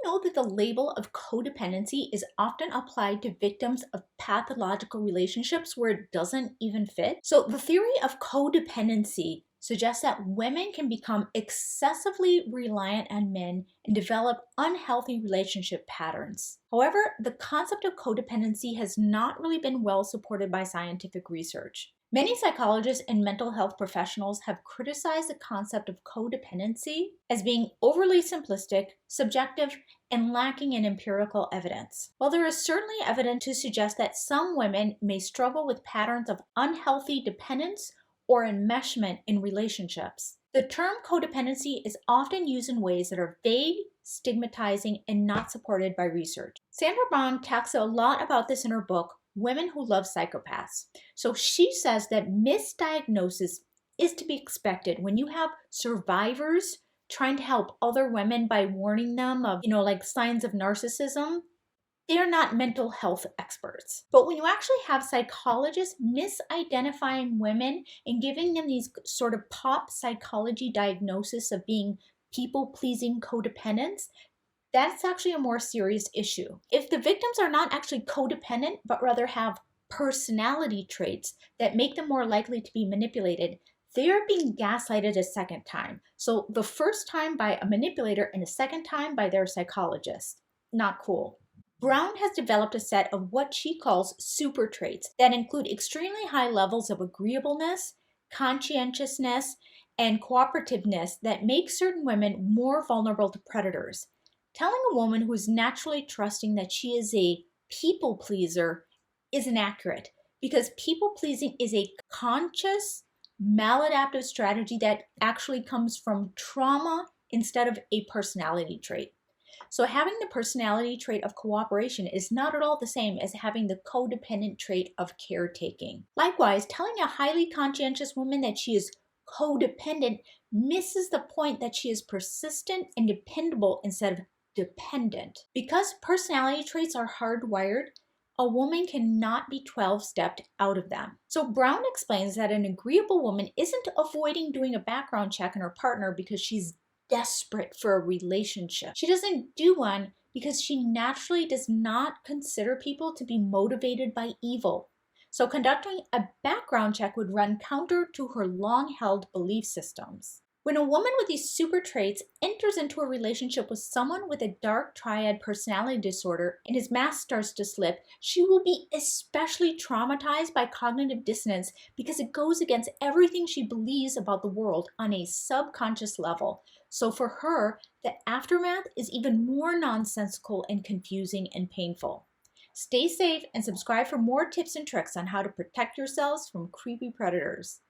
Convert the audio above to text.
you know that the label of codependency is often applied to victims of pathological relationships where it doesn't even fit? So, the theory of codependency suggests that women can become excessively reliant on men and develop unhealthy relationship patterns. However, the concept of codependency has not really been well supported by scientific research. Many psychologists and mental health professionals have criticized the concept of codependency as being overly simplistic, subjective, and lacking in empirical evidence. While there is certainly evidence to suggest that some women may struggle with patterns of unhealthy dependence or enmeshment in relationships, the term codependency is often used in ways that are vague, stigmatizing, and not supported by research. Sandra Bond talks a lot about this in her book, Women Who Love Psychopaths. So she says that misdiagnosis is to be expected when you have survivors trying to help other women by warning them of, like signs of narcissism. They're not mental health experts. But when you actually have psychologists misidentifying women and giving them these sort of pop psychology diagnosis of being people-pleasing codependents, that's actually a more serious issue. If the victims are not actually codependent, but rather have personality traits that make them more likely to be manipulated, they're being gaslighted a second time. So the first time by a manipulator and the second time by their psychologist. Not cool. Brown has developed a set of what she calls super traits that include extremely high levels of agreeableness, conscientiousness, and cooperativeness that make certain women more vulnerable to predators. Telling a woman who is naturally trusting that she is a people pleaser is inaccurate because people pleasing is a conscious, maladaptive strategy that actually comes from trauma instead of a personality trait. So having the personality trait of cooperation is not at all the same as having the codependent trait of caretaking. Likewise, telling a highly conscientious woman that she is codependent misses the point that she is persistent and dependable instead of dependent. Because personality traits are hardwired, a woman cannot be 12-stepped out of them. So Brown explains that an agreeable woman isn't avoiding doing a background check on her partner because she's desperate for a relationship. She doesn't do one because she naturally does not consider people to be motivated by evil. So conducting a background check would run counter to her long-held belief systems. When a woman with these super traits enters into a relationship with someone with a dark triad personality disorder and his mask starts to slip, she will be especially traumatized by cognitive dissonance because it goes against everything she believes about the world on a subconscious level. So for her, the aftermath is even more nonsensical and confusing and painful. Stay safe and subscribe for more tips and tricks on how to protect yourselves from creepy predators.